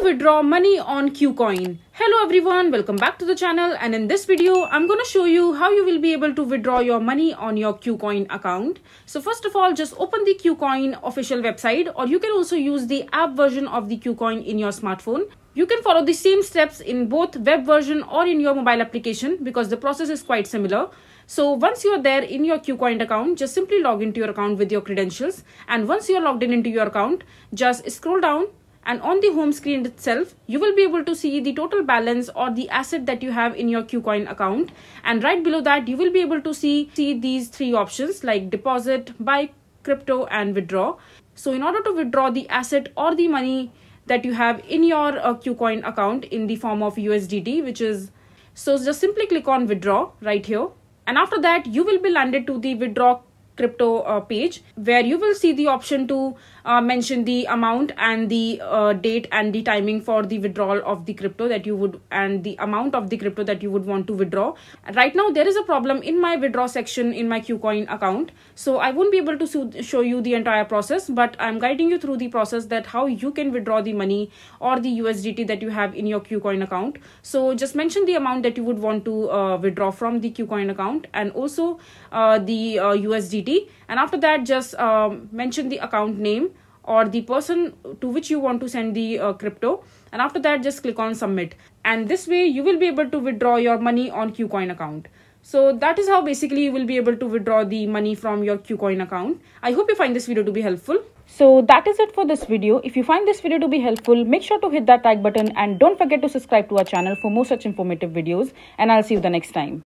withdraw money on Kucoin. Hello everyone, welcome back to the channel, and in this video I'm going to show you how you will be able to withdraw your money on your Kucoin account. So first of all, just open the Kucoin official website, or you can also use the app version of the Kucoin in your smartphone. You can follow the same steps in both web version or in your mobile application because the process is quite similar. So once you're there in your Kucoin account, just simply log into your account with your credentials, and once you're logged into your account, just scroll down. And on the home screen itself, you will be able to see the total balance or the asset that you have in your Kucoin account. And right below that, you will be able to see these three options like deposit, buy crypto, and withdraw. So in order to withdraw the asset or the money that you have in your Kucoin account in the form of USDT, so just simply click on withdraw right here. And after that, you will be landed to the withdraw crypto page, where you will see the option to mention the amount and the date and the timing for the withdrawal of the crypto that you would, and the amount of the crypto that you would want to withdraw. Right now there is a problem in my withdraw section in my Kucoin account, so I won't be able to show you the entire process, but I'm guiding you through the process that how you can withdraw the money or the USDT that you have in your Kucoin account. So just mention the amount that you would want to withdraw from the Kucoin account, and also the USDT. And after that, just mention the account name or the person to which you want to send the crypto, and after that just click on submit, and this way you will be able to withdraw your money on Kucoin account. So that is how basically you will be able to withdraw the money from your Kucoin account. I hope you find this video to be helpful. So that is it for this video. If you find this video to be helpful, make sure to hit that like button, and don't forget to subscribe to our channel for more such informative videos, and I'll see you the next time.